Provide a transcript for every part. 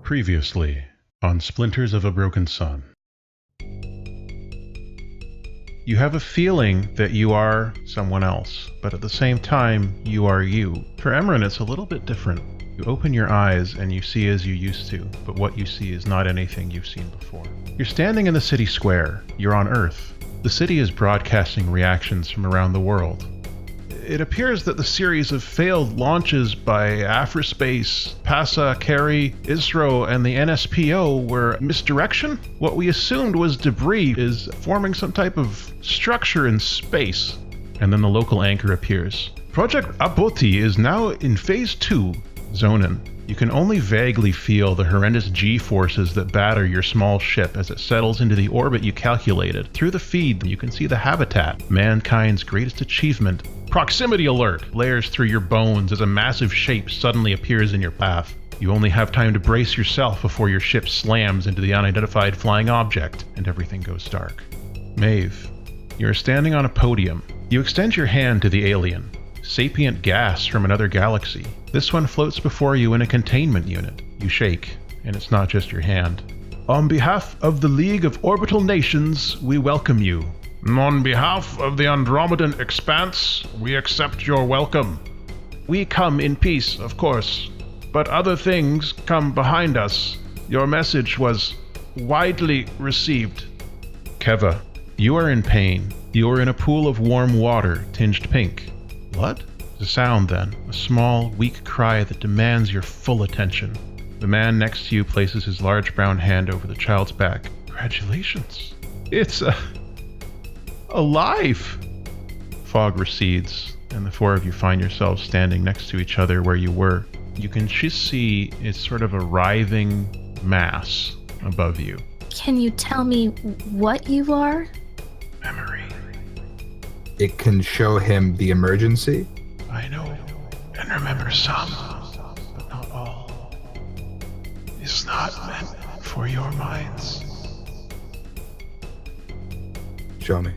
Previously on Splinters of a Broken Sun. You have a feeling that you are someone else, but at the same time, you are you. For Emran, it's a little bit different. You open your eyes and you see as you used to, but what you see is not anything you've seen before. You're standing in the city square. You're on Earth. The city is broadcasting reactions from around the world. It appears that the series of failed launches by Afrospace, PASA, Carey, ISRO, and the NSPO were misdirection. What we assumed was debris is forming some type of structure in space. And then the local anchor appears. Project Apoti is now in Phase 2, Zonin. You can only vaguely feel the horrendous G-forces that batter your small ship as it settles into the orbit you calculated. Through the feed, you can see the habitat, mankind's greatest achievement. Proximity alert layers through your bones as a massive shape suddenly appears in your path. You only have time to brace yourself before your ship slams into the unidentified flying object, and everything goes dark. Maeve, you're standing on a podium. You extend your hand to the alien. Sapient gas from another galaxy. This one floats before you in a containment unit. You shake, and it's not just your hand. On behalf of the League of Orbital Nations, we welcome you. On behalf of the Andromedan Expanse, we accept your welcome. We come in peace, of course, but other things come behind us. Your message was widely received. Keva, you are in pain. You are in a pool of warm water, tinged pink. What? The sound then, a small, weak cry that demands your full attention. The man next to you places his large brown hand over the child's back. Congratulations. It's alive! Fog recedes, and the four of you find yourselves standing next to each other where you were. You can just see it's sort of a writhing mass above you. Can you tell me what you are? Memory. It can show him the emergency. I know, and remember some, but not all. It's not meant for your minds. Show me.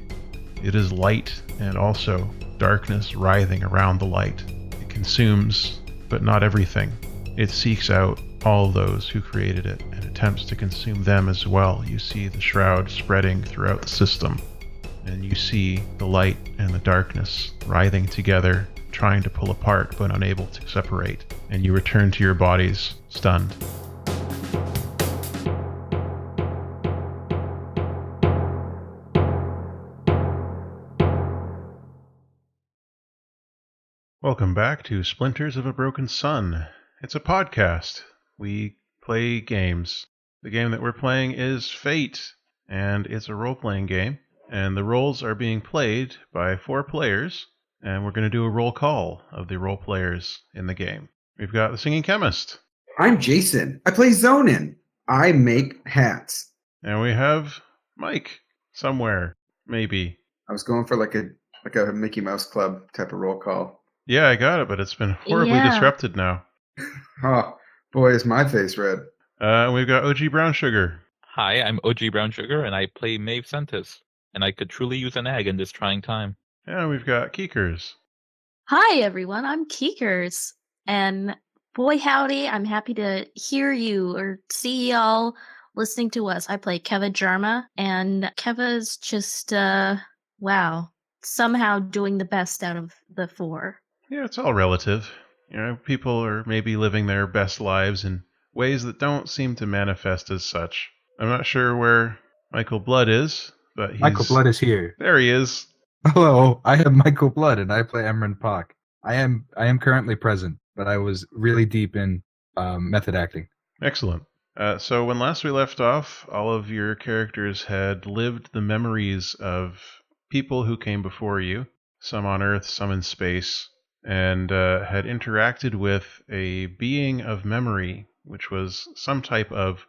It is light and also darkness writhing around the light. It consumes, but not everything. It seeks out all those who created it and attempts to consume them as well. You see the shroud spreading throughout the system, and you see the light and the darkness writhing together, trying to pull apart but unable to separate, and you return to your bodies, stunned. Welcome back to Splinters of a Broken Sun. It's a podcast. We play games. The game that we're playing is Fate, and it's a role-playing game, and the roles are being played by 4 players, and we're going to do a roll call of the role players in the game. We've got the Singing Chemist. I'm Jason. I play Zonin. I make hats. And we have Mike somewhere, maybe. I was going for like a Mickey Mouse Club type of roll call. Yeah, I got it, but it's been horribly disrupted now. Oh, boy, is my face red. We've got OG Brown Sugar. Hi, I'm OG Brown Sugar, and I play Maeve Sentis. And I could truly use an egg in this trying time. And we've got Keekers. Hi, everyone. I'm Keekers. And boy, howdy, I'm happy to hear you or see y'all listening to us. I play Keva Jarma, and Keva's just, wow, somehow doing the best out of the 4. Yeah, it's all relative. You know, people are maybe living their best lives in ways that don't seem to manifest as such. I'm not sure where Michael Blood is, but he's... Michael Blood is here. There he is. Hello, I am Michael Blood, and I play Emran Pak. I am currently present, but I was really deep in method acting. Excellent. So when last we left off, all of your characters had lived the memories of people who came before you, some on Earth, some in space, and had interacted with a being of memory, which was some type of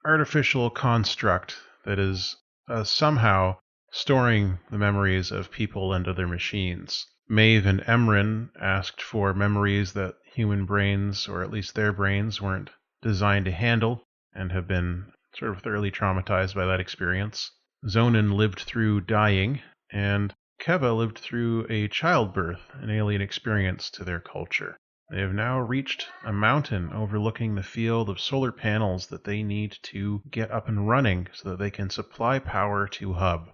artificial construct that is somehow storing the memories of people and other machines. Maeve and Emran asked for memories that human brains, or at least their brains, weren't designed to handle, and have been sort of thoroughly traumatized by that experience. Zonin lived through dying, and Keva lived through a childbirth, an alien experience to their culture. They have now reached a mountain overlooking the field of solar panels that they need to get up and running so that they can supply power to Hub.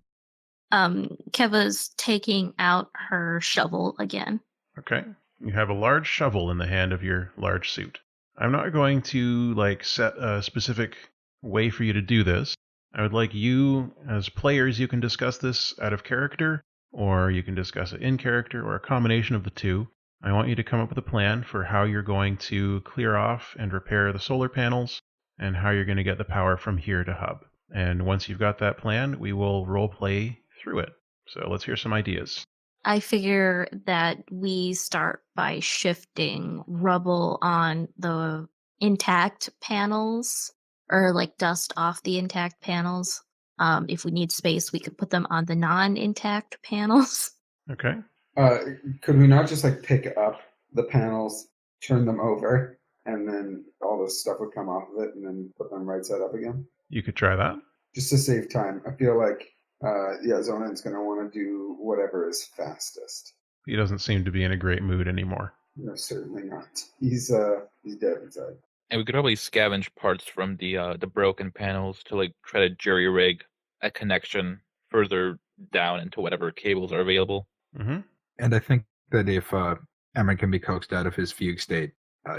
Keva's taking out her shovel again. Okay. You have a large shovel in the hand of your large suit. I'm not going to set a specific way for you to do this. I would like you, as players, you can discuss this out of character, or you can discuss it in character, or a combination of the two. I want you to come up with a plan for how you're going to clear off and repair the solar panels, and how you're going to get the power from here to Hub. And once you've got that plan, we will role play through it. So let's hear some ideas. I figure that we start by shifting rubble on the intact panels, or like dust off the intact panels. If we need space, we could put them on the non-intact panels. Okay. Could we not just pick up the panels, turn them over, and then all this stuff would come off of it, and then put them right side up again? You could try that. Just to save time. I feel like Zonan's going to want to do whatever is fastest. He doesn't seem to be in a great mood anymore. No, certainly not. He's dead inside. And we could probably scavenge parts from the broken panels to try to jerry rig a connection further down into whatever cables are available. Mm-hmm. And I think that if Emmerich can be coaxed out of his fugue state,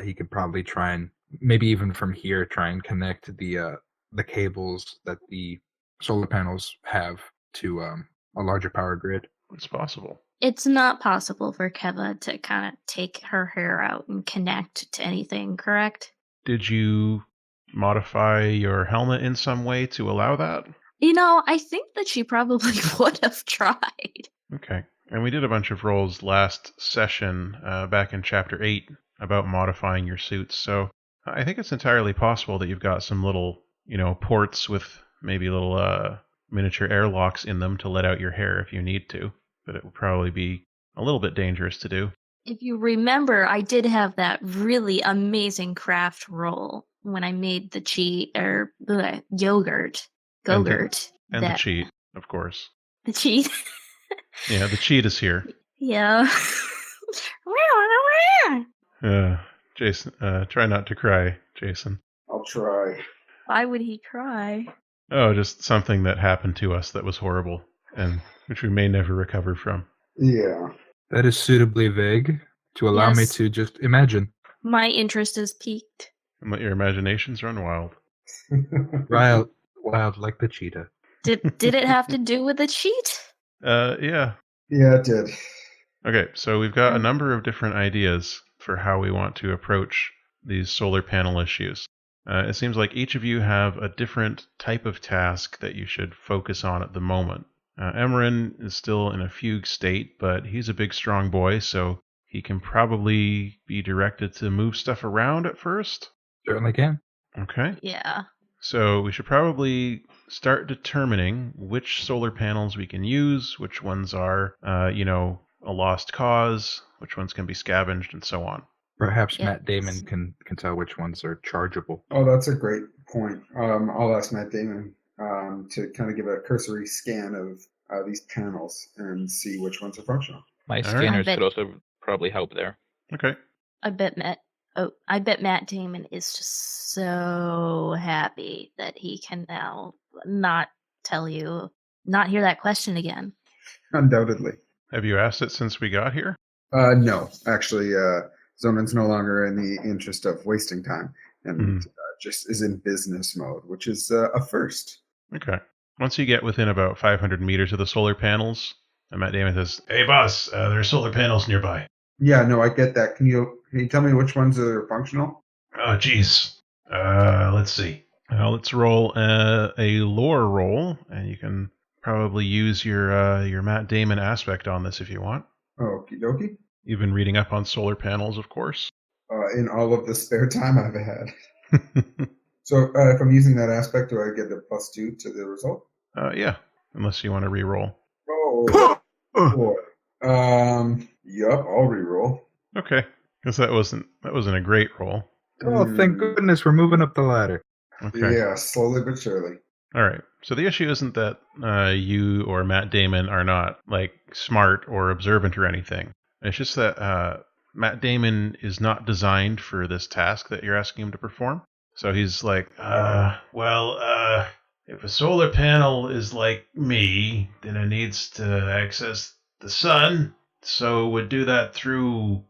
he could probably try and, maybe even from here, try and connect the cables that the solar panels have to a larger power grid. It's possible. It's not possible for Keva to kind of take her hair out and connect to anything, correct? Did you modify your helmet in some way to allow that? I think that she probably would have tried. Okay. And we did a bunch of rolls last session, back in Chapter 8, about modifying your suits. So I think it's entirely possible that you've got some little, ports with maybe little miniature airlocks in them to let out your hair if you need to. But it would probably be a little bit dangerous to do. If you remember, I did have that really amazing craft roll when I made the yogurt. Gogurt. And the cheat, of course. The cheat. Yeah, the cheat is here. Yeah. Jason, try not to cry, Jason. I'll try. Why would he cry? Oh, just something that happened to us that was horrible, and which we may never recover from. Yeah. That is suitably vague to allow me to just imagine. My interest is piqued. And let your imaginations run wild. Wild like the cheetah. Did it have to do with the cheat? Yeah. Yeah, it did. Okay, so we've got a number of different ideas for how we want to approach these solar panel issues. It seems like each of you have a different type of task that you should focus on at the moment. Emran is still in a fugue state, but he's a big, strong boy, so he can probably be directed to move stuff around at first. Certainly can. Okay. Yeah. So we should probably start determining which solar panels we can use, which ones are, a lost cause, which ones can be scavenged, and so on. Perhaps Matt Damon can tell which ones are chargeable. Oh, that's a great point. I'll ask Matt Damon to kind of give a cursory scan of these panels and see which ones are functional. My All right. scanners could also probably help there. Okay. I bet Matt Damon is just so happy that he can now not hear that question again. Undoubtedly. Have you asked it since we got here? No, actually, Zonan's no longer in the interest of wasting time and just is in business mode, which is a first. Okay. Once you get within about 500 meters of the solar panels, Matt Damon says, "Hey, boss, there are solar panels nearby." Yeah, no, I get that. Can you tell me which ones are functional? Oh, geez. Let's see. Let's roll a lore roll, and you can probably use your Matt Damon aspect on this if you want. Okie dokie. You've been reading up on solar panels, of course. In all of the spare time I've had. So if I'm using that aspect, do I get a +2 to the result? Yeah, unless you want to re-roll. Oh, boy. Yup, I'll re-roll. Okay, because that wasn't a great roll. Oh, thank goodness we're moving up the ladder. Okay. Yeah, slowly but surely. All right. So the issue isn't that you or Matt Damon are not smart or observant or anything. It's just that Matt Damon is not designed for this task that you're asking him to perform. So he's like, if a solar panel is like me, then it needs to access the sun. So it would do that through,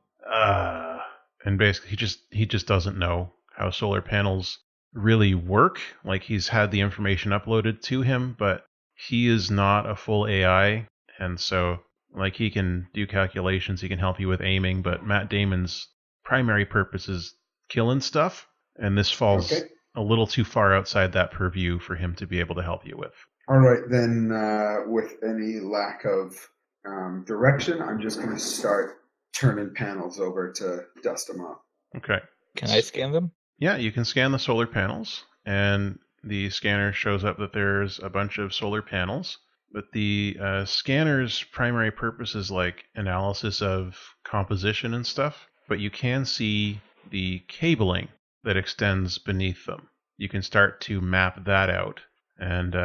and basically he just doesn't know how solar panels really work. Like, he's had the information uploaded to him, but he is not a full AI, and so like he can do calculations, he can help you with aiming, but Matt Damon's primary purpose is killing stuff, and this falls Okay. a little too far outside that purview for him to be able to help you with. All right, then with any lack of direction, I'm just going to start turning panels over to dust them off. Okay. Can I scan them? Yeah, you can scan the solar panels, and the scanner shows up that there's a bunch of solar panels. But the scanner's primary purpose is like analysis of composition and stuff. But you can see the cabling that extends beneath them. You can start to map that out, and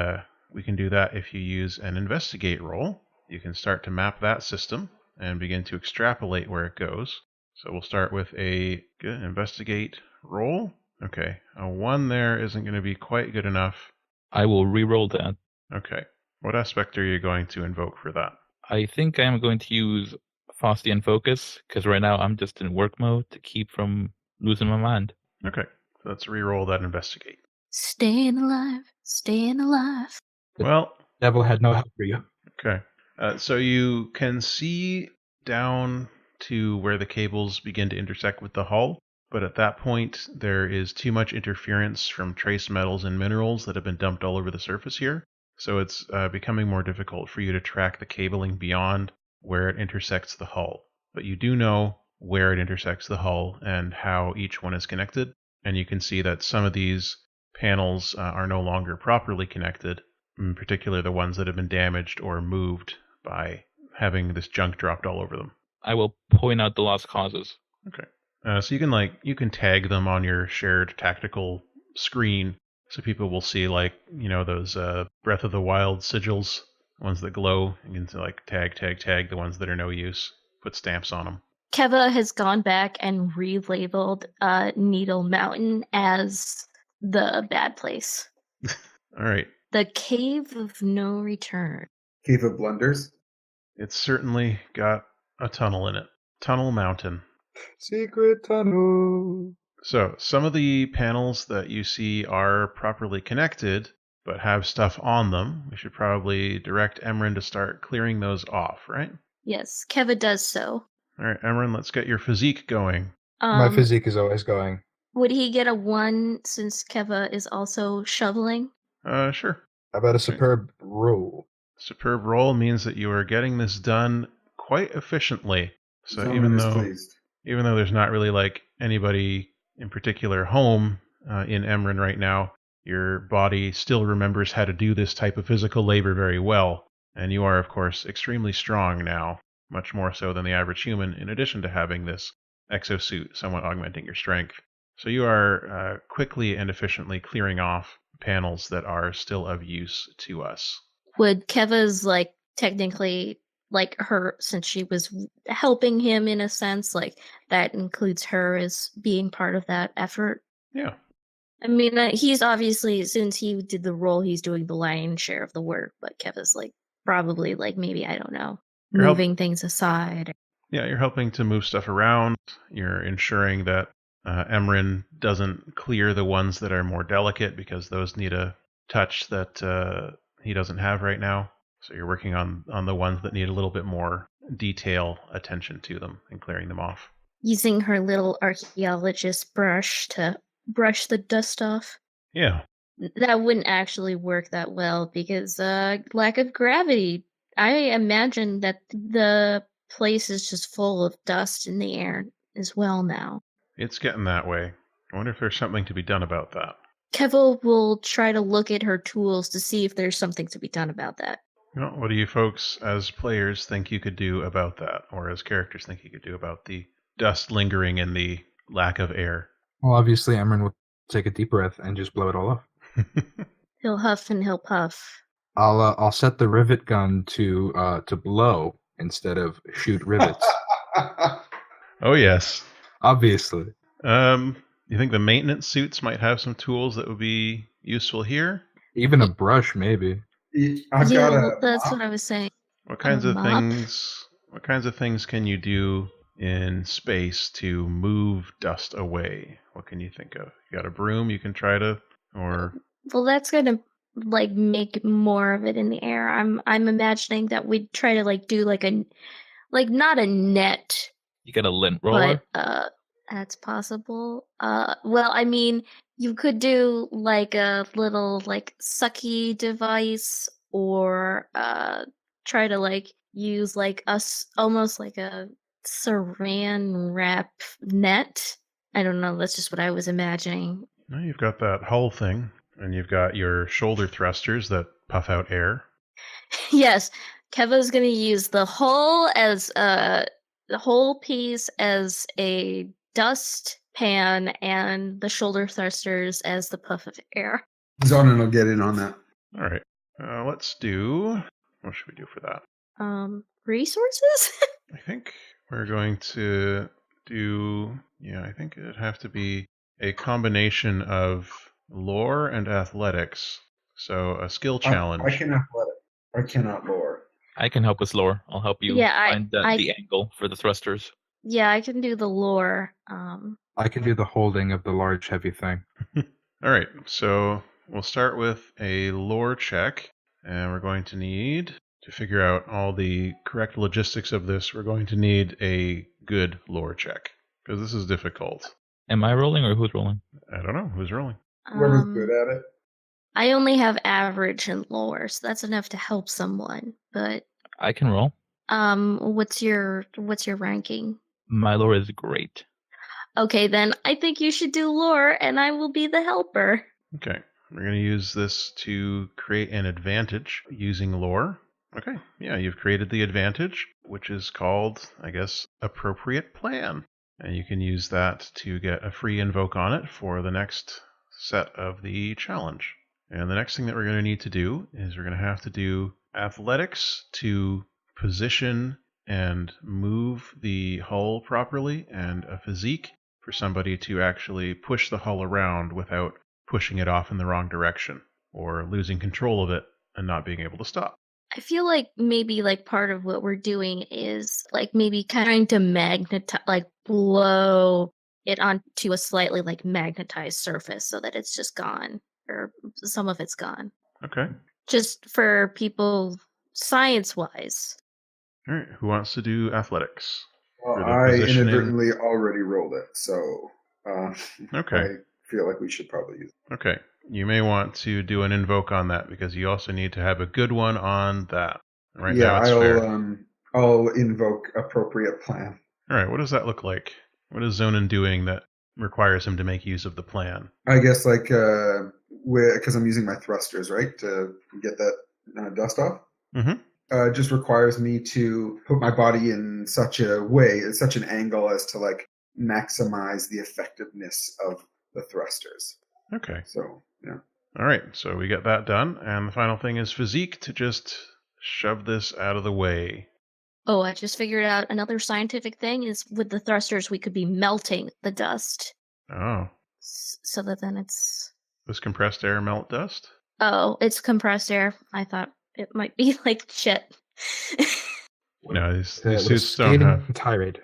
we can do that if you use an investigate roll. You can start to map that system and begin to extrapolate where it goes. So we'll start with a good investigate roll. Okay, a 1 there isn't going to be quite good enough. I will re-roll that. Okay, what aspect are you going to invoke for that? I think I am going to use Faustian Focus, because right now I'm just in work mode to keep from losing my mind. Okay, so let's re-roll that investigate. Staying alive, staying alive. Well, Devil had no help for you. okay. So you can see down to where the cables begin to intersect with the hull, but at that point there is too much interference from trace metals and minerals that have been dumped all over the surface here. So it's becoming more difficult for you to track the cabling beyond where it intersects the hull. But you do know where it intersects the hull and how each one is connected, and you can see that some of these panels are no longer properly connected, in particular the ones that have been damaged or moved by having this junk dropped all over them. I will point out the lost causes. Okay. So you can tag them on your shared tactical screen, so people will see those Breath of the Wild sigils, ones that glow. You can tag the ones that are no use. Put stamps on them. Keva has gone back and relabeled Needle Mountain as the bad place. All right. The Cave of No Return. Cave of Blunders. It's certainly got a tunnel in it. Tunnel Mountain. Secret tunnel. So some of the panels that you see are properly connected, but have stuff on them. We should probably direct Emran to start clearing those off, right? Yes, Keva does so. All right, Emran, let's get your physique going. My physique is always going. Would he get a 1 since Keva is also shoveling? Sure. How about a superb roll? Superb roll means that you are getting this done quite efficiently. So Gentleman is pleased. even though there's not really anybody in particular home in Emran right now, your body still remembers how to do this type of physical labor very well. And you are, of course, extremely strong now, much more so than the average human, in addition to having this exosuit somewhat augmenting your strength. So you are quickly and efficiently clearing off panels that are still of use to us. Would Keva's technically her, since she was helping him in a sense, that includes her as being part of that effort? Yeah. I mean, he's obviously, since he did the role, he's doing the lion's share of the work, but Keva's probably maybe, I don't know, moving things aside. Yeah, you're helping to move stuff around. You're ensuring that Emran doesn't clear the ones that are more delicate, because those need a touch that he doesn't have right now. So you're working on the ones that need a little bit more detail attention to them and clearing them off. Using her little archaeologist brush to brush the dust off. Yeah. That wouldn't actually work that well because lack of gravity. I imagine that the place is just full of dust in the air as well now. It's getting that way. I wonder if there's something to be done about that. Kevo will try to look at her tools to see if there's something to be done about that. Well, what do you folks as players think you could do about that? Or as characters think you could do about the dust lingering and the lack of air? Well, obviously, Emran will take a deep breath and just blow it all off. He'll huff and he'll puff. I'll set the rivet gun to blow instead of shoot rivets. Oh, yes. Obviously. You think the maintenance suits might have some tools that would be useful here? Even a brush, maybe. I've got a That's mop. what I was saying. What kinds of mop? things? What kinds of things can you do in space to move dust away? What can you think of? You got a broom you can try to, or Well, that's gonna like make more of it in the air. I'm imagining that we'd try to like do like not a net, You get a lint roller. but that's possible. Well, I mean, you could do like a little like sucky device, or try to like use like almost like a saran wrap net. I don't know. That's just what I was imagining. no, you've got that hull thing, and you've got your shoulder thrusters that puff out air. Yes, Keva's gonna use the whole piece as a dust pan and the shoulder thrusters as the puff of air. Zonin will get in on that. All right, let's do. What should we do for that? Resources? I think we're going to do. Yeah, I think it'd have to be a combination of lore and athletics. So a skill challenge. I can athletic. I cannot lore. I can help with lore. I'll help you Yeah, find the angle for the thrusters. Yeah, I can do the lore. I can do the holding of the large, heavy thing. All right, so we'll start with a lore check, and we're going to need to figure out all the correct logistics of this. We're going to need a good lore check because this is difficult. Am I rolling or who's rolling? I don't know who's rolling. Whoever's good at it. I only have average and lore, so that's enough to help someone. But I can roll. what's your ranking? My lore is great. Okay, then I think you should do lore, and I will be the helper. Okay, we're going to use this to create an advantage using lore. Okay, yeah, you've created the advantage, which is called, I guess, appropriate plan. And you can use that to get a free invoke on it for the next set of the challenge. And the next thing that we're going to need to do is we're going to have to do athletics to position and move the hull properly, and a physique for somebody to actually push the hull around without pushing it off in the wrong direction or losing control of it and not being able to stop. I feel like maybe like part of what we're doing is like maybe trying to magnetize, like blow it onto a slightly like magnetized surface so that it's just gone, or some of it's gone. Okay. Just for people science wise. All right. Who wants to do athletics? Well, For the I positioning. inadvertently already rolled it, so Okay. I feel like we should probably use it. Okay. You may want to do an invoke on that because you also need to have a good one on that. Right now it's fair. I'll invoke appropriate plan. All right. What does that look like? What is Zonin doing that requires him to make use of the plan? I guess like because I'm using my thrusters, right, to get that dust off. Mm-hmm. Just requires me to put my body in such a way, at such an angle as to like maximize the effectiveness of the thrusters. Okay. So yeah. All right. So we get that done, and the final thing is physique to just shove this out of the way. Oh, I just figured out another scientific thing is with the thrusters we could be melting the dust. Oh. So that then it's... Does compressed air melt dust? Oh, it's compressed air. I thought it might be like shit. No, these With a suits don't have tirade.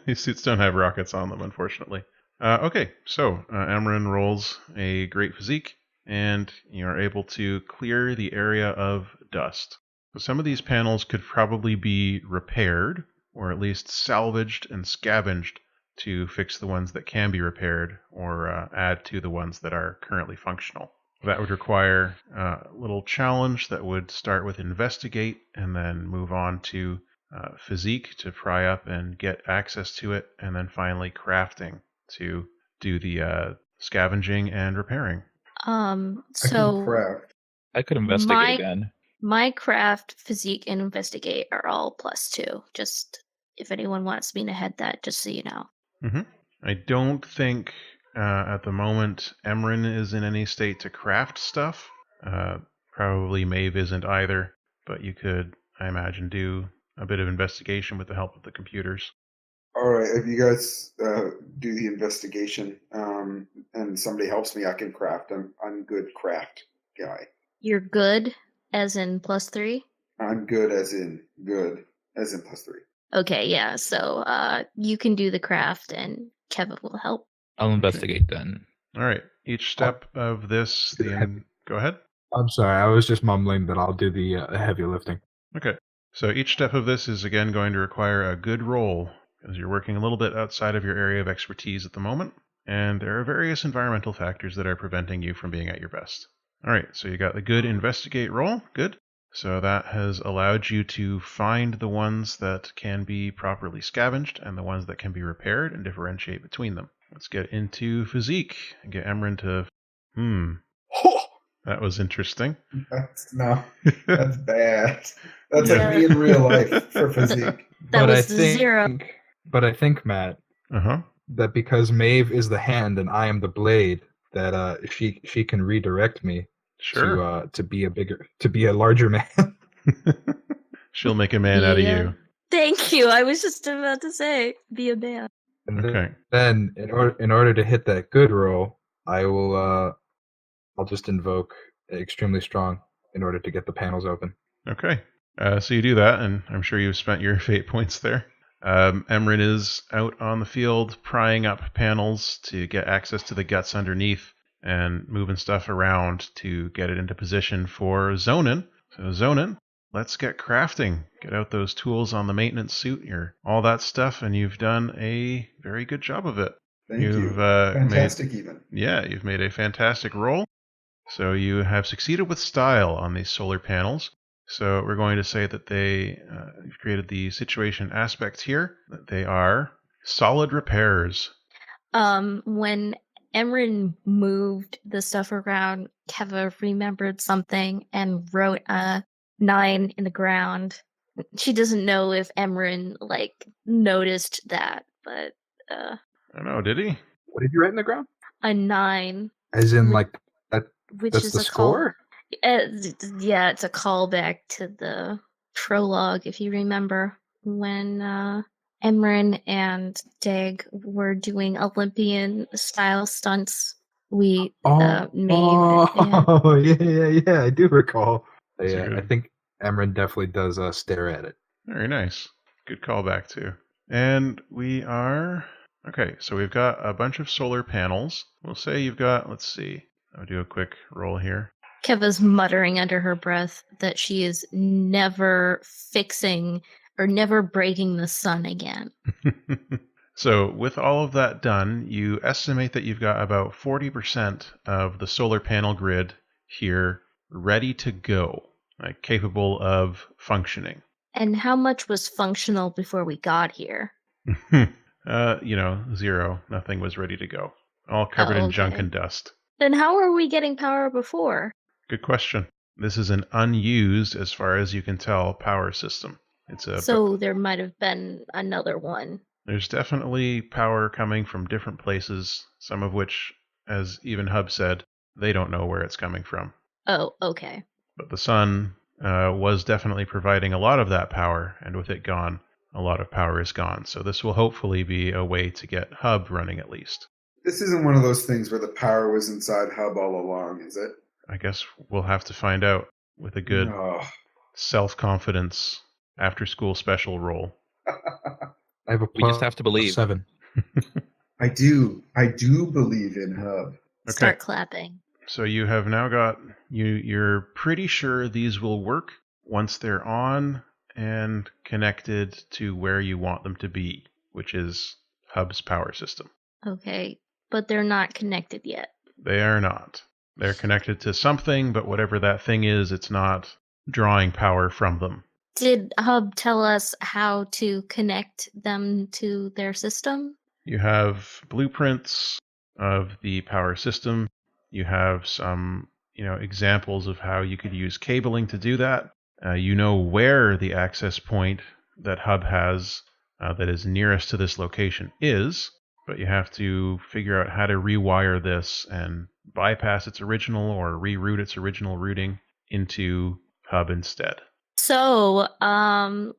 these suits don't have rockets on them, unfortunately. Okay, so Amarin rolls a great physique, and you are able to clear the area of dust. So some of these panels could probably be repaired, or at least salvaged and scavenged to fix the ones that can be repaired, or add to the ones that are currently functional. That would require a little challenge that would start with investigate and then move on to physique to pry up and get access to it, and then finally crafting to do the scavenging and repairing. I can So craft. I could investigate again. my craft, physique, and investigate are all +2. Just if anyone wants me to head that, just so you know. Mm-hmm. I don't think at the moment Emrin is in any state to craft stuff. Probably Maeve isn't either, but you could, I imagine, do a bit of investigation with the help of the computers. All right, if you guys do the investigation and somebody helps me, I can craft. I'm good craft guy. You're good, as in +3? I'm good as in +3. Okay, yeah, so you can do the craft and Kevin will help. I'll investigate then. All right. Each step of this, go ahead. I'm sorry, I was just mumbling that I'll do the heavy lifting. Okay. So each step of this is again going to require a good roll because you're working a little bit outside of your area of expertise at the moment, and there are various environmental factors that are preventing you from being at your best. All right. So you got the good investigate roll. Good. So that has allowed you to find the ones that can be properly scavenged and the ones that can be repaired and differentiate between them. Let's get into physique and get Emran to. That was interesting. That's bad. That's like me in real life for physique. That was 0. But I think, Matt, that because Maeve is the hand and I am the blade, that she can redirect me to be a larger man. She'll make a man out of you. Thank you. I was just about to say, be a man. And Okay. Then in order to hit that good roll, I will I'll just invoke extremely strong in order to get the panels open. Okay. So you do that, and I'm sure you've spent your fate points there. Emran is out on the field prying up panels to get access to the guts underneath and moving stuff around to get it into position for Zonin. So Zonin, let's get crafting. Get out those tools on the maintenance suit, all that stuff, and you've done a very good job of it. Thank you. Fantastic even. Yeah, you've made a fantastic roll. So you have succeeded with style on these solar panels. So we're going to say that you've created the situation aspect here, that they are solid repairs. When Emran moved the stuff around, Keva remembered something and wrote a 9 in the ground. She doesn't know if Emran noticed that, but I don't know, did he? What did you write in the ground? A 9. As in that Which that's is the a score? Yeah, it's a callback to the prologue, if you remember, when Emran and Dag were doing Olympian-style stunts. We yeah, I do recall. Yeah, I think Emran definitely does stare at it. Very nice. Good callback, too. And we are... Okay, so we've got a bunch of solar panels. We'll say you've got, let's see, I'll do a quick roll here. Keva's muttering under her breath that she is never fixing or never breaking the sun again. So with all of that done, you estimate that you've got about 40% of the solar panel grid here ready to go, capable of functioning. And how much was functional before we got here? 0. Nothing was ready to go. All covered in junk and dust. Then how were we getting power before? Good question. This is an unused, as far as you can tell, power system. So there might have been another one. There's definitely power coming from different places, some of which, as even Hub said, they don't know where it's coming from. Oh, okay. But the sun was definitely providing a lot of that power, and with it gone, a lot of power is gone. So this will hopefully be a way to get Hub running at least. This isn't one of those things where the power was inside Hub all along, is it? I guess we'll have to find out with a good self-confidence after-school special roll. We just have to believe. 7. I do believe in Hub. Okay. Start clapping. So you have now got you're pretty sure these will work once they're on and connected to where you want them to be, which is Hub's power system. Okay, but they're not connected yet. They are not. They're connected to something, but whatever that thing is, it's not drawing power from them. Did Hub tell us how to connect them to their system? You have blueprints of the power system. You have some, examples of how you could use cabling to do that. You know where the access point that Hub has that is nearest to this location is, but you have to figure out how to rewire this and bypass its original or reroute its original routing into Hub instead. So,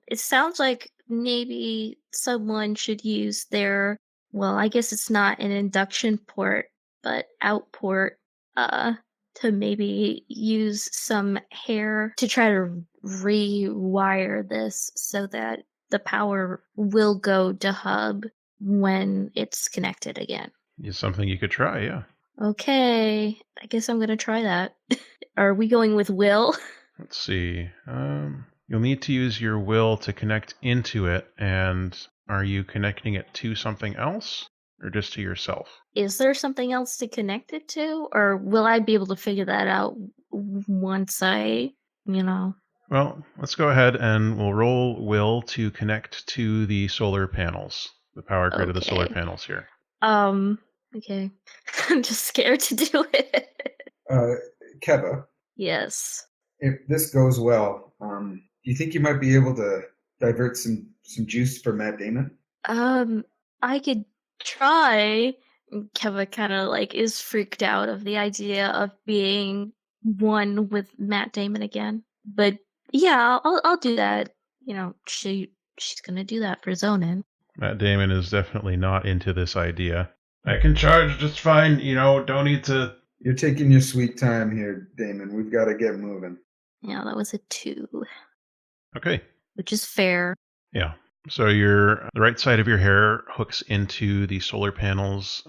it sounds like maybe someone should use their, well, I guess it's not an induction port, but out port, to maybe use some hair to try to rewire this so that the power will go to hub when it's connected again. It's something you could try, yeah. Okay, I guess I'm gonna try that. Are we going with will? Let's see. You'll need to use your will to connect into it, and are you connecting it to something else or just to yourself? Is there something else to connect it to, or will I be able to figure that out once I, you know? Well, let's go ahead and we'll roll will to connect to the solar panels, the power grid of the solar Okay. panels here. Okay. I'm just scared to do it. Keva, Yes. if this goes well, do you think you might be able to divert some juice for Matt Damon? I could try. Keva kind of like is freaked out of the idea of being one with Matt Damon again. But yeah, I'll do that. You know, she's gonna do that for Zonin. Matt Damon is definitely not into this idea. I can charge just fine, don't need to. You're taking your sweet time here, Damon. We've got to get moving. Yeah, that was a 2, Okay. which is fair. Yeah. So the right side of your hair hooks into the solar panels,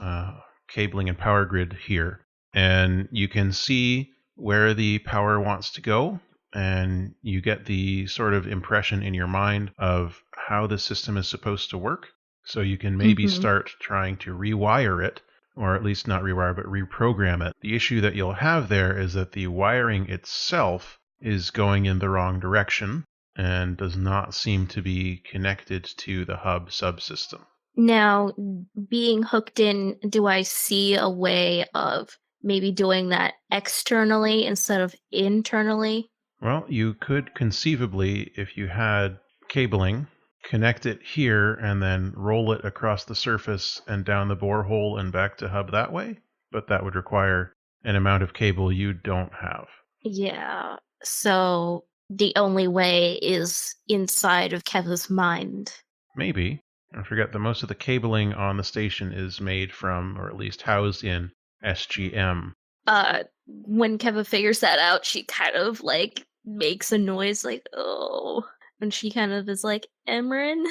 cabling and power grid here, and you can see where the power wants to go, and you get the sort of impression in your mind of how the system is supposed to work. So you can maybe start trying to rewire it, or at least not rewire, but reprogram it. The issue that you'll have there is that the wiring itself is going in the wrong direction and does not seem to be connected to the hub subsystem. Now, being hooked in, do I see a way of maybe doing that externally instead of internally? Well, you could conceivably, if you had cabling, connect it here and then roll it across the surface and down the borehole and back to hub that way, but that would require an amount of cable you don't have. Yeah. So the only way is inside of Keva's mind. Maybe. I forget that most of the cabling on the station is made from, or at least housed in, SGM. When Keva figures that out, she kind of like makes a noise like, oh. And she kind of is like, Emran?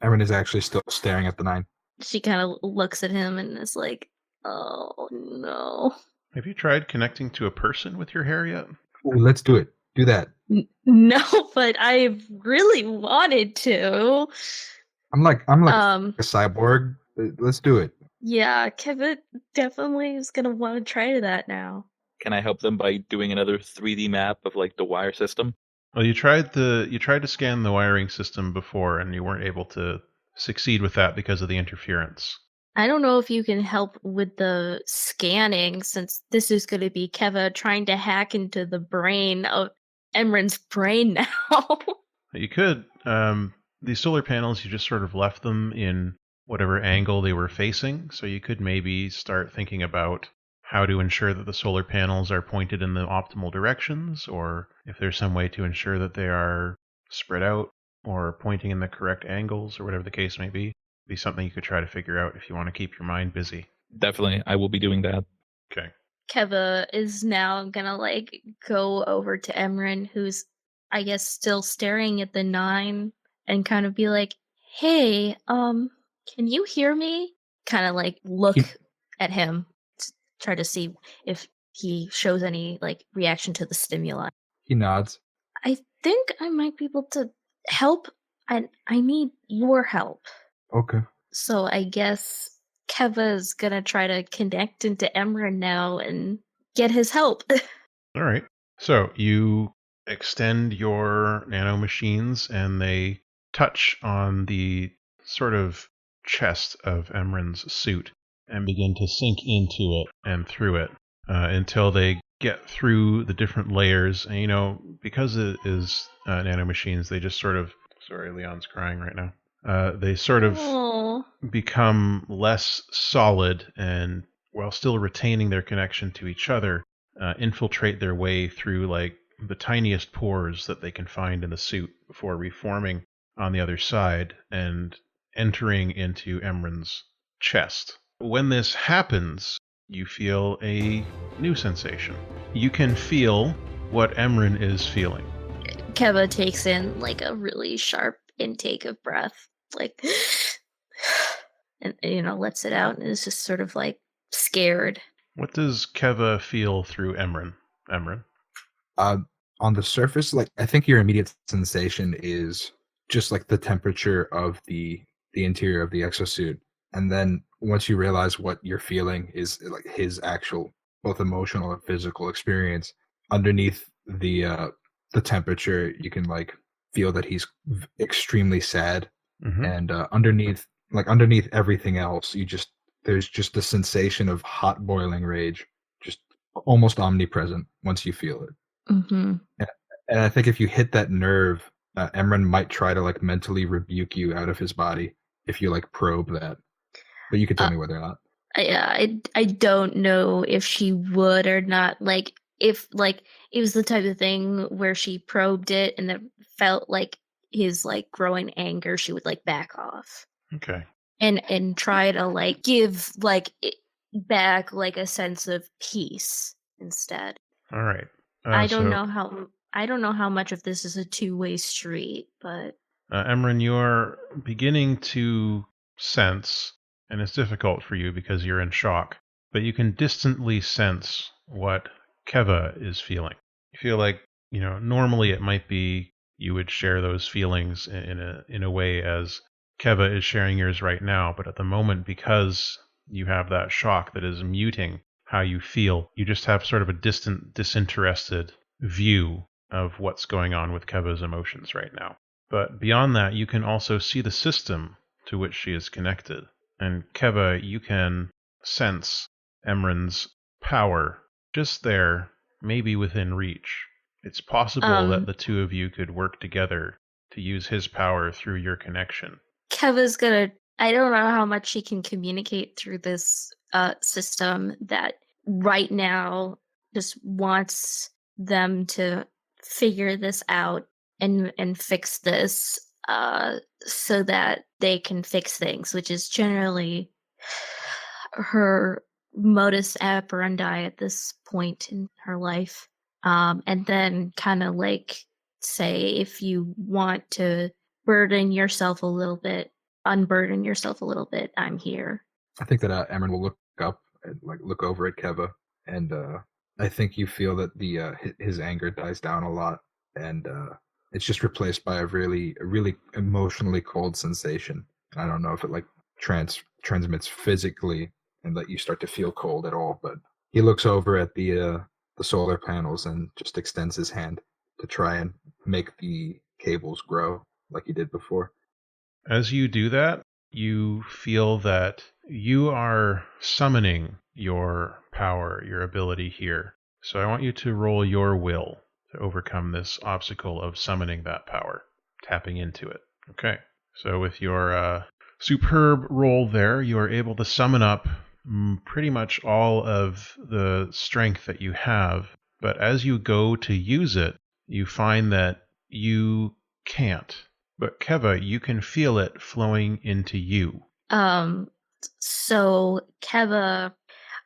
Erin is actually still staring at the 9. She kind of looks at him and is like, oh no. Have you tried connecting to a person with your hair yet? Ooh, let's do it. Do that. No, but I really wanted to. I'm like a cyborg. Let's do it. Yeah, Kevin definitely is gonna want to try that now. Can I help them by doing another 3D map of like the wire system? Well, you tried to scan the wiring system before, and you weren't able to succeed with that because of the interference. I don't know if you can help with the scanning, since this is going to be Keva trying to hack into the brain of Emran's brain now. You could. These solar panels, you just sort of left them in whatever angle they were facing, so you could maybe start thinking about how to ensure that the solar panels are pointed in the optimal directions, or if there's some way to ensure that they are spread out or pointing in the correct angles, or whatever the case may be. Be something you could try to figure out if you want to keep your mind busy. Definitely, I will be doing that. Okay. Keva is now gonna like go over to Emran, who's I guess still staring at the 9, and kind of be like, hey, can you hear me? Kind of like look at him to try to see if he shows any like reaction to the stimuli. He nods. I think I might be able to help, and I need your help. Okay. So I guess Keva's gonna try to connect into Emran now and get his help. All right. So you extend your nanomachines, and they touch on the sort of chest of Emran's suit and begin to sink into it and through it until they get through the different layers. And, because it is nanomachines, they just sort of... Sorry, Leon's crying right now. They sort of become less solid, and while still retaining their connection to each other, infiltrate their way through like the tiniest pores that they can find in the suit before reforming on the other side and entering into Emran's chest. When this happens, you feel a new sensation. You can feel what Emran is feeling. Keva takes in like a really sharp intake of breath, like, and lets it out, and is just sort of like scared. What does Keva feel through Emran? Emran? On the surface, like I think your immediate sensation is just like the temperature of the interior of the exosuit, and then once you realize what you're feeling is like his actual both emotional and physical experience underneath the temperature, you can like feel that he's extremely sad, Mm-hmm. and underneath everything else, there's just the sensation of hot boiling rage, just almost omnipresent once you feel it. Mm-hmm. And I think if you hit that nerve, Emran might try to like mentally rebuke you out of his body if you like probe that. But you could tell me whether or not. I don't know if she would or not. Like if like it was the type of thing where she probed it and it felt like his like growing anger, she would like back off Okay. and try to like give like it back like a sense of peace instead. All right. I don't know how much of this is a two-way street, but Emran, you're beginning to sense, and it's difficult for you because you're in shock, but you can distantly sense what Keva is feeling. You feel like, normally it might be you would share those feelings in a way as Keva is sharing yours right now, but at the moment, because you have that shock that is muting how you feel, you just have sort of a distant, disinterested view of what's going on with Keva's emotions right now. But beyond that, you can also see the system to which she is connected. And Keva, you can sense Emran's power just there, maybe within reach. It's possible that the two of you could work together to use his power through your connection. Keva's gonna. I don't know how much she can communicate through this system that right now just wants them to figure this out and fix this so that they can fix things, which is generally her modus operandi at this point in her life. And then kind of like say, if you want to unburden yourself a little bit, I'm here. I think that Emran will look up and like look over at Keva, and I think you feel that his anger dies down a lot, and it's just replaced by a really emotionally cold sensation. I don't know if it like transmits physically and that you start to feel cold at all, but he looks over at the solar panels and just extends his hand to try and make the cables grow like he did before. As you do that, you feel that you are summoning your power, your ability here. So I want you to roll your will to overcome this obstacle of summoning that power, tapping into it. Okay. So with your superb roll there, you are able to summon up pretty much all of the strength that you have. But as you go to use it, you find that you can't. But Keva, you can feel it flowing into you. So Keva,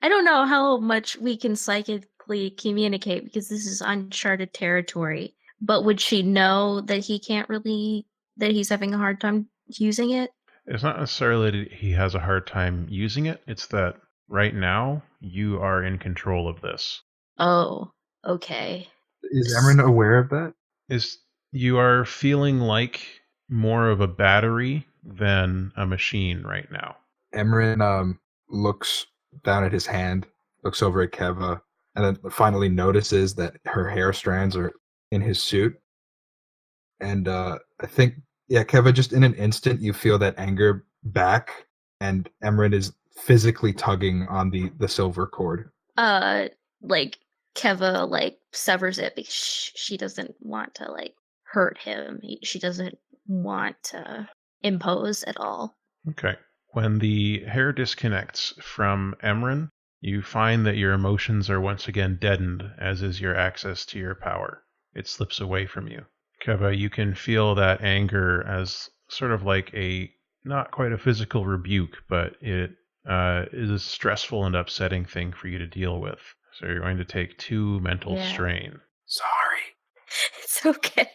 I don't know how much we can psychically communicate because this is uncharted territory. But would she know that he's having a hard time using it? It's not necessarily that he has a hard time using it. It's that right now you are in control of this. Oh, okay. Is Emran aware of that? You are feeling like more of a battery than a machine right now. Emran looks down at his hand, looks over at Keva, and then finally notices that her hair strands are in his suit. And I think, Keva, just in an instant, you feel that anger back, and Emran is physically tugging on the silver cord. Like Keva like severs it because she doesn't want to like hurt him. She doesn't want to impose at all. Okay. When the hair disconnects from Emran, you find that your emotions are once again deadened, as is your access to your power. It slips away from you. Keva, you can feel that anger as sort of like a not quite a physical rebuke, but it is a stressful and upsetting thing for you to deal with. So you're going to take 2 mental Yeah. strain. Sorry. It's okay.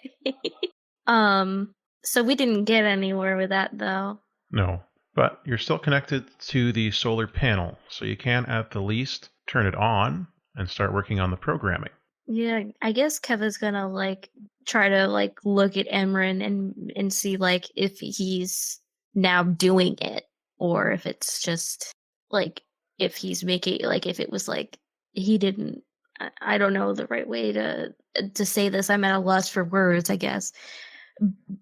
So we didn't get anywhere with that though. No, but you're still connected to the solar panel, so you can at the least turn it on and start working on the programming. Yeah, I guess Keva's gonna like try to like look at Emran and see like if he's now doing it or if it's just like if he's making like if it was like he didn't. I don't know the right way to say this. I'm at a loss for words, I guess.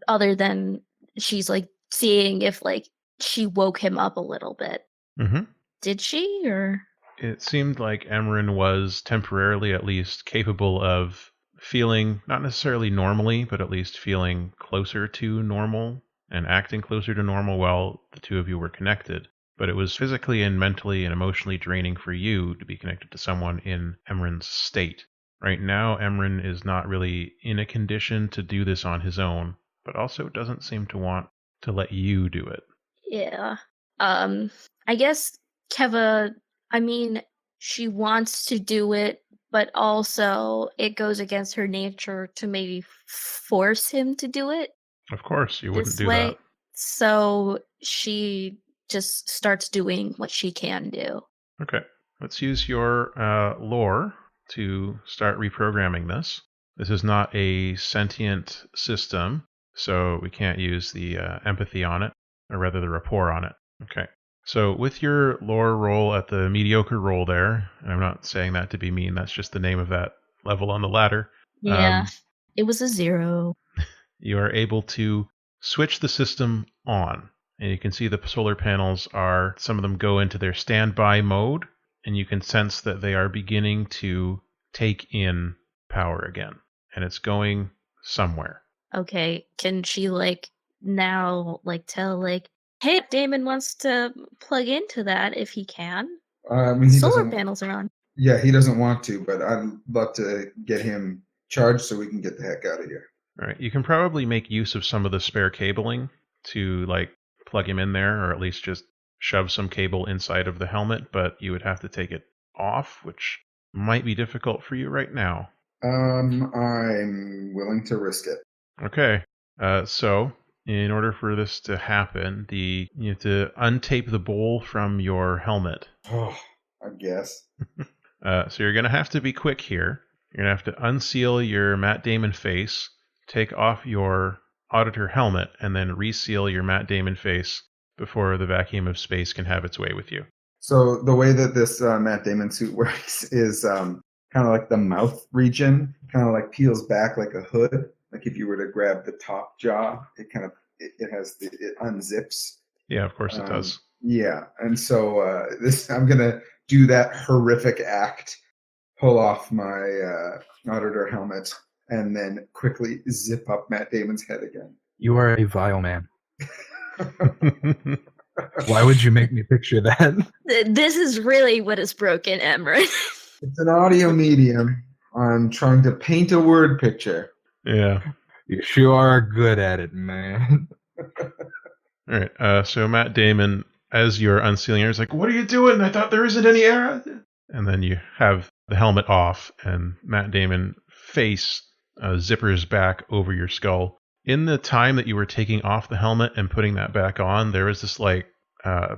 Other than she's like seeing if like she woke him up a little bit. Mm-hmm. Did she or? It seemed like Emran was temporarily at least capable of feeling, not necessarily normally, but at least feeling closer to normal and acting closer to normal while the two of you were connected. But it was physically and mentally and emotionally draining for you to be connected to someone in Emran's state. Right now, Emran is not really in a condition to do this on his own, but also doesn't seem to want to let you do it. Yeah. I guess Keva, I mean, she wants to do it, but also it goes against her nature to maybe force him to do it Of course, you wouldn't this do that. way. So she just starts doing what she can do. Okay, let's use your lore to start reprogramming this. This is not a sentient system, so we can't use the empathy on it, or rather the rapport on it. Okay, so with your lore roll at the mediocre roll there, and I'm not saying that to be mean, that's just the name of that level on the ladder. Yeah. It was a 0. You are able to switch the system on. And you can see the solar panels are, some of them go into their standby mode, and you can sense that they are beginning to take in power again. And it's going somewhere. Okay. Can she like now like tell like, hey, Damon wants to plug into that if he can? I mean, he Solar doesn't. panels are on. Yeah, he doesn't want to, but I'd love to get him charged so we can get the heck out of here. All right. You can probably make use of some of the spare cabling to like plug him in there, or at least just shove some cable inside of the helmet, but you would have to take it off, which might be difficult for you right now. I'm willing to risk it. Okay. So in order for this to happen, you have to untape the bowl from your helmet. Oh, I guess. So you're going to have to be quick here. You're going to have to unseal your Matt Damon face, take off your auditor helmet, and then reseal your Matt Damon face before the vacuum of space can have its way with you. So the way that this Matt Damon suit works is kind of like the mouth region, kind of like peels back like a hood. Like if you were to grab the top jaw, it kind of it unzips. Yeah, of course it does. Yeah, and so I'm gonna do that horrific act, pull off my auditor helmet, and then quickly zip up Matt Damon's head again. You are a vile man. Why would you make me picture that? This is really what is broken, Emran. It's an audio medium. I'm trying to paint a word picture. Yeah. You sure are good at it, man. All right. So Matt Damon, as you're unsealing it, is like, "What are you doing? I thought there isn't any air." And then you have the helmet off, and Matt Damon face zippers back over your skull. In the time that you were taking off the helmet and putting that back on, there was this like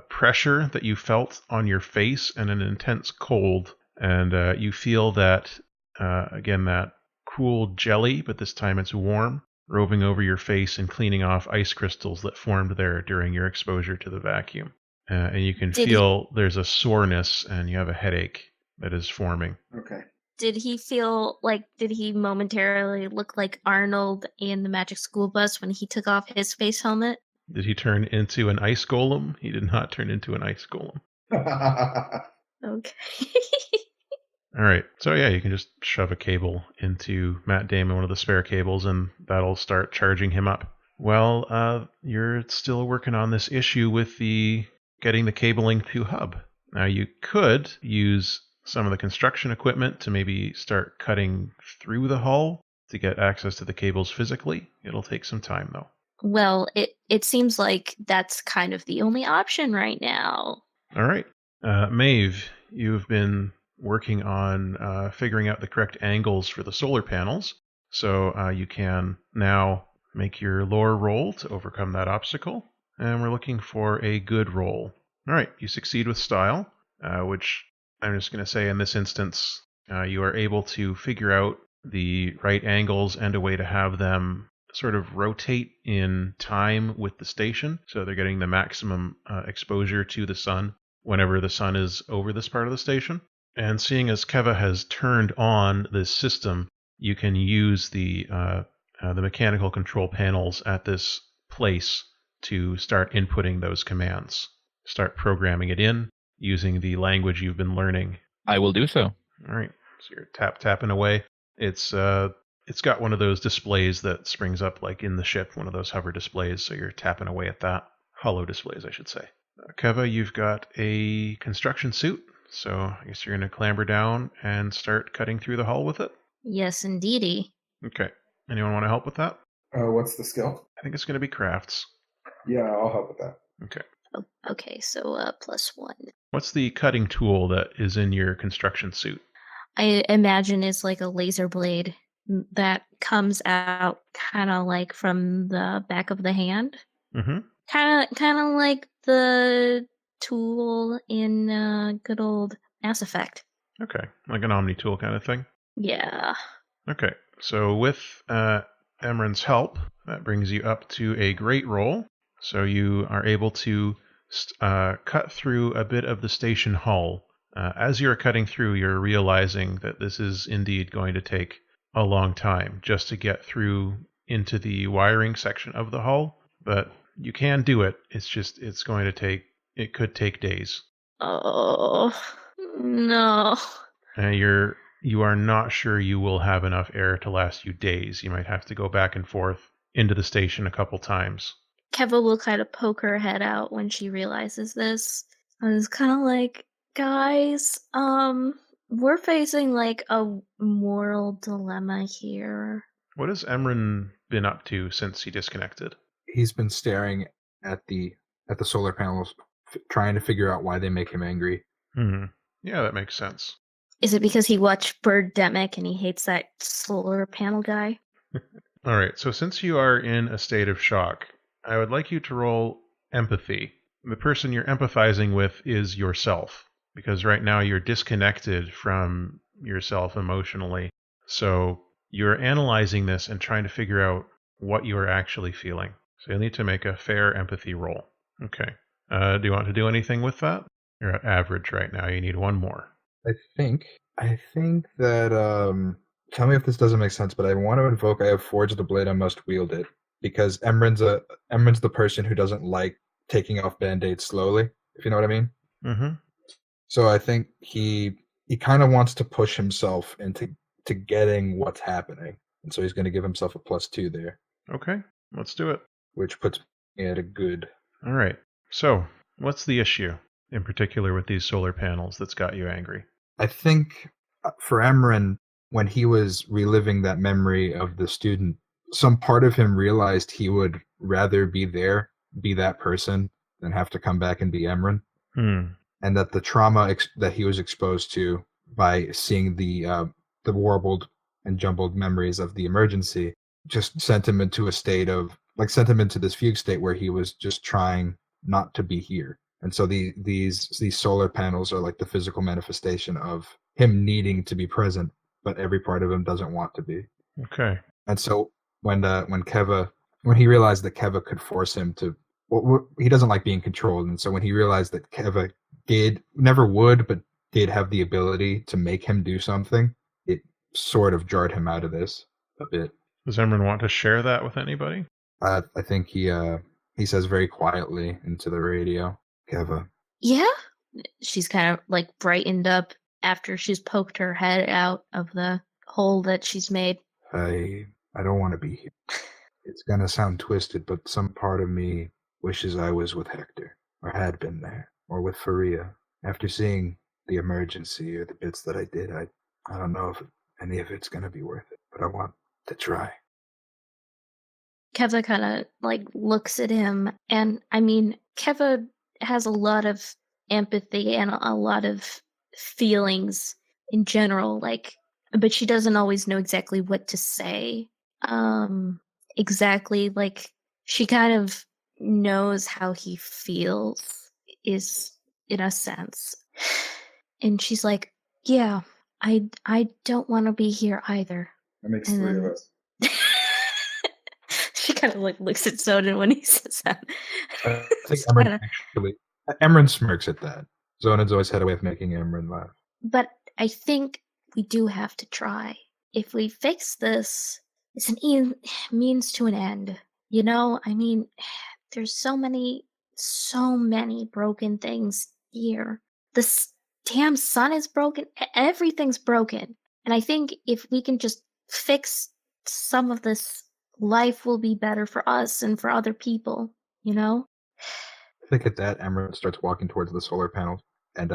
pressure that you felt on your face and an intense cold, and you feel that again that cool jelly, but this time it's warm, roving over your face and cleaning off ice crystals that formed there during your exposure to the vacuum. And you can feel there's a soreness and you have a headache that is forming. Okay. Did he momentarily look like Arnold in the Magic School Bus when he took off his face helmet? Did he turn into an ice golem? He did not turn into an ice golem. Okay. All right. So yeah, you can just shove a cable into Matt Damon, one of the spare cables, and that'll start charging him up. Well, you're still working on this issue with getting the cabling to hub. Now you could use some of the construction equipment to maybe start cutting through the hull to get access to the cables physically. It'll take some time, though. Well, it seems like that's kind of the only option right now. All right. Maeve, you've been working on figuring out the correct angles for the solar panels, so you can now make your lore roll to overcome that obstacle, and we're looking for a good roll. All right, you succeed with style, which I'm just going to say in this instance, you are able to figure out the right angles and a way to have them sort of rotate in time with the station, so they're getting the maximum exposure to the sun whenever the sun is over this part of the station. And seeing as Keva has turned on this system, you can use the mechanical control panels at this place to start inputting those commands. Start programming it in using the language you've been learning. I will do so. All right, so you're tapping away. It's got one of those displays that springs up like in the ship, one of those hover displays, so you're tapping away at that. Holo displays, I should say. Keva, you've got a construction suit, so I guess you're going to clamber down and start cutting through the hull with it? Yes, indeedy. Okay. Anyone want to help with that? What's the skill? I think it's going to be crafts. Yeah, I'll help with that. Okay. Oh, okay, so +1. What's the cutting tool that is in your construction suit? I imagine it's like a laser blade that comes out kind of like from the back of the hand. Mm-hmm. Kind of like the tool in good old Mass Effect. Okay. Like an Omni tool kind of thing? Yeah. Okay. So with Emran's help, that brings you up to a great roll. So you are able to cut through a bit of the station hull. As you're cutting through, you're realizing that this is indeed going to take a long time just to get through into the wiring section of the hull. But you can do it. It could take days. Oh, no. And you are not sure you will have enough air to last you days. You might have to go back and forth into the station a couple times. Keva will kind of poke her head out when she realizes this. And it's kind of like, guys, we're facing like a moral dilemma here. What has Emran been up to since he disconnected? He's been staring at the solar panels, trying to figure out why they make him angry. Yeah, that makes sense. Is it because he watched Birdemic and he hates that solar panel guy? All right, so since you are in a state of shock, I would like you to roll empathy. The person you're empathizing with is yourself, because right now you're disconnected from yourself emotionally. So you're analyzing this and trying to figure out what you are actually feeling. So you'll need to make a fair empathy roll. Okay. Do you want to do anything with that? You're at average right now. You need one more. I think that tell me if this doesn't make sense, but I want to invoke I have forged the blade, I must wield it. Because Emran's the person who doesn't like taking off band-aids slowly, if you know what I mean. Mm-hmm. So I think he kind of wants to push himself into getting what's happening. And so he's going to give himself a +2 there. Okay, let's do it. Which puts me at a good. All right. So, what's the issue in particular with these solar panels that's got you angry? I think for Emran, when he was reliving that memory of the student, some part of him realized he would rather be there, be that person, than have to come back and be Emran. And that the trauma that he was exposed to by seeing the warbled and jumbled memories of the emergency just sent him into a state of, sent him into this fugue state where he was just trying not to be here. And so these solar panels are like the physical manifestation of him needing to be present, but every part of him doesn't want to be. Okay. And so when he realized that Keva could force him to, he doesn't like being controlled. And so when he realized that Keva never would, but did have the ability to make him do something, it sort of jarred him out of this a bit. Does Emran want to share that with anybody? I think he says very quietly into the radio, Keva. Yeah? She's kind of like brightened up after she's poked her head out of the hole that she's made. I don't want to be here. It's gonna sound twisted, but some part of me wishes I was with Hector, or had been there, or with Faria. After seeing the emergency or the bits that I did, I don't know if any of it's gonna be worth it, but I want to try. Keva kind of like looks at him, and I mean, Keva has a lot of empathy and a lot of feelings in general, like, but she doesn't always know exactly what to say. Exactly, like she kind of knows how he feels, is in a sense, and she's like, "Yeah, I don't want to be here either." That makes And 3 of then us. she kind of like looks at Soden when he says that. I think It's Emran kinda, actually. Emran smirks at that. Zonan's always had a way of making Emran laugh. but I think we do have to try. If we fix this, it's an means to an end. You know, I mean, there's so many broken things here. The damn sun is broken. Everything's broken. And I think if we can just fix some of this, life will be better for us and for other people, you know? I think at that, Emran starts walking towards the solar panels, and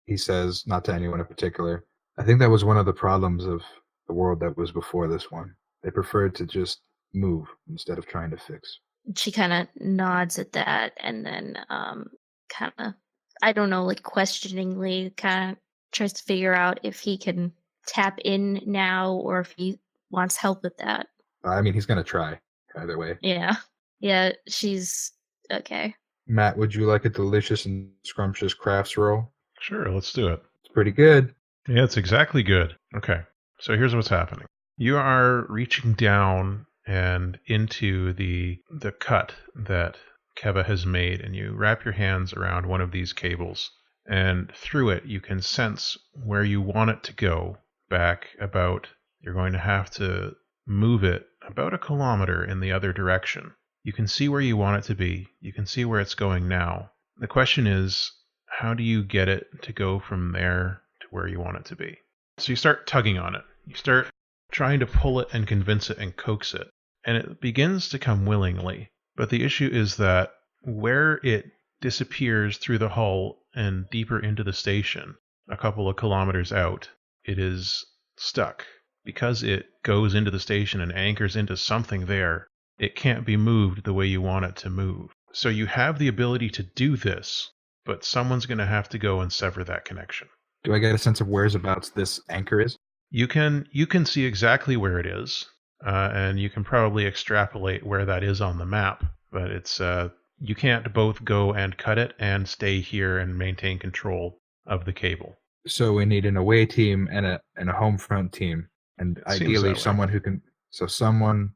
he says, not to anyone in particular, I think that was one of the problems of the world that was before this one. They preferred to just move instead of trying to fix. She kind of nods at that and then kind of, I don't know, like questioningly kind of tries to figure out if he can tap in now or if he wants help with that. I mean, he's going to try either way. Yeah. Yeah, she's okay. Matt, would you like a delicious and scrumptious crafts roll? Sure, let's do it. It's pretty good. Yeah, it's exactly good. Okay, so here's what's happening. You are reaching down and into the cut that Keva has made, and you wrap your hands around one of these cables, and through it you can sense where you want it to go back about. You're going to have to move it about 1 kilometer in the other direction. You can see where you want it to be. You can see where it's going now. The question is, how do you get it to go from there to where you want it to be? So you start tugging on it. You start trying to pull it and convince it and coax it. And it begins to come willingly. But the issue is that where it disappears through the hull and deeper into the station, a couple of kilometers out, it is stuck. Because it goes into the station and anchors into something there, it can't be moved the way you want it to move. So you have the ability to do this, but someone's going to have to go and sever that connection. Do I get a sense of whereabouts this anchor is? You can see exactly where it is, and you can probably extrapolate where that is on the map. But it's you can't both go and cut it and stay here and maintain control of the cable. So we need an away team and a home front team, and Seems ideally that way. someone who can. So someone.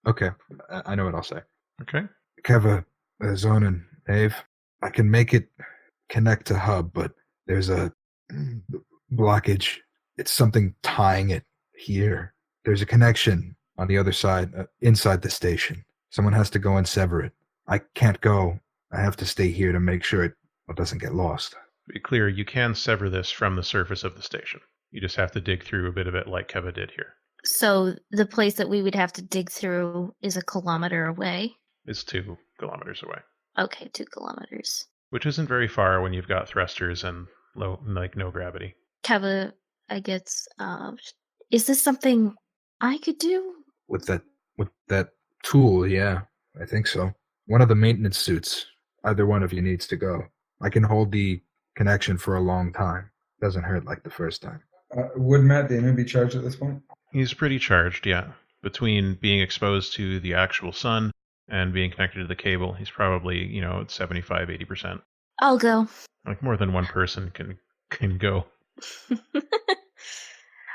Okay, I know what I'll say. Okay. Keva, Zonin, Dave, I can make it connect to hub, but there's a blockage. It's something tying it here. There's a connection on the other side, inside the station. Someone has to go and sever it. I can't go. I have to stay here to make sure it doesn't get lost. To be clear, you can sever this from the surface of the station. You just have to dig through a bit of it like Keva did here. So the place that we would have to dig through is 1 kilometer away. It's 2 kilometers away, Okay, 2 kilometers. which isn't very far when you've got thrusters and no gravity. Keva, I guess, is this something I could do? With that tool, yeah, I think so. One of the maintenance suits. Either one of you needs to go. I can hold the connection for a long time. Doesn't hurt like the first time. Would Matt Damon be charged at this point? He's pretty charged, yeah. Between being exposed to the actual sun and being connected to the cable, he's probably, at 75, 80%. I'll go. Like more than one person can go.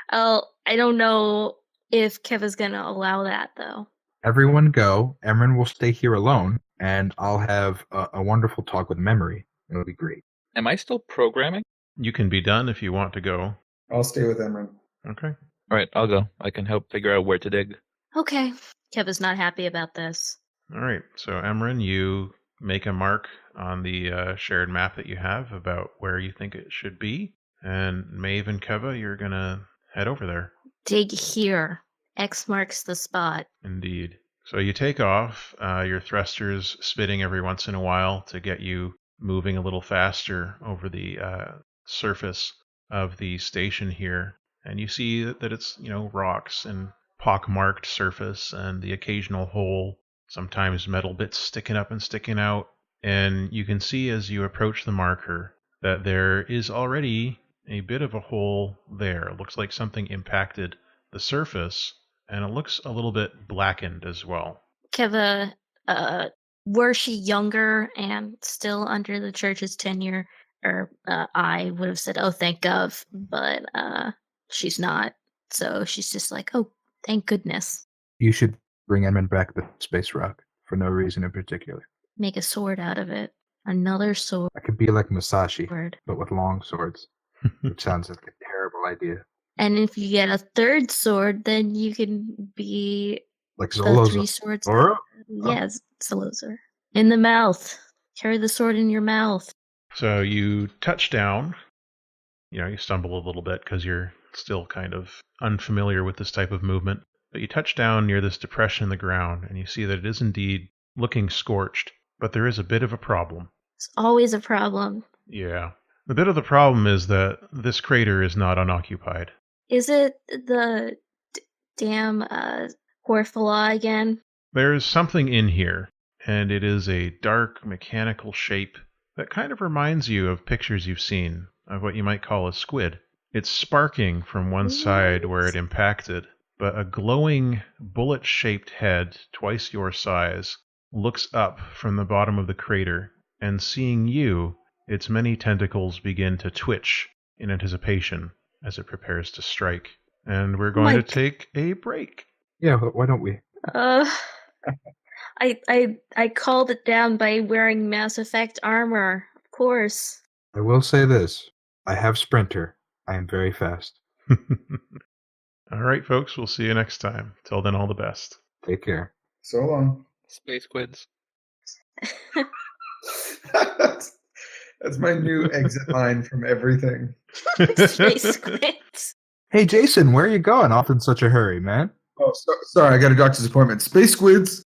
I don't know if Keva's gonna allow that though. Everyone go. Emran will stay here alone, and I'll have a wonderful talk with Memory. It'll be great. Am I still programming? You can be done if you want to go. I'll stay with Emran. Okay. All right, I'll go. I can help figure out where to dig. Okay. Keva's not happy about this. All right. So, Emran, you make a mark on the shared map that you have about where you think it should be. And Maeve and Keva, you're going to head over there. Dig here. X marks the spot. Indeed. So you take off, your thrusters spitting every once in a while to get you moving a little faster over the surface of the station here. And you see that it's, rocks and pockmarked surface and the occasional hole, sometimes metal bits sticking up and sticking out. And you can see as you approach the marker that there is already a bit of a hole there. It looks like something impacted the surface, and it looks a little bit blackened as well. Keva, were she younger and still under the church's tenure, or I would have said, "Oh, thank God," but she's not. So she's just like, "Oh, thank goodness." You should bring Edmund back the space rock for no reason in particular. Make a sword out of it. Another sword. I could be like Musashi, but with long swords, which sounds like a terrible idea. And if you get a third sword, then you can be Like the Zolo's. three swords. Or Yes, Solozer. In the mouth. Carry the sword in your mouth. So you touch down. You stumble a little bit because you're still kind of unfamiliar with this type of movement. But you touch down near this depression in the ground, and you see that it is indeed looking scorched. But there is a bit of a problem. It's always a problem. Yeah. The bit of the problem is that this crater is not unoccupied. Is it the damn Horfala again? There is something in here, and it is a dark mechanical shape that kind of reminds you of pictures you've seen of what you might call a squid. It's sparking from one side where it impacted, but a glowing bullet-shaped head, twice your size, looks up from the bottom of the crater, and seeing you, its many tentacles begin to twitch in anticipation as it prepares to strike. And we're going to take a break. Yeah, why don't we? I called it down by wearing Mass Effect armor, of course. I will say this. I have Sprinter. I am very fast. All right, folks, we'll see you next time. Till then, all the best. Take care. So long. Space squids. That's my new exit line from everything. Space squids. Hey, Jason, where are you going off in such a hurry, man? Oh, sorry, I got a doctor's appointment. Space squids.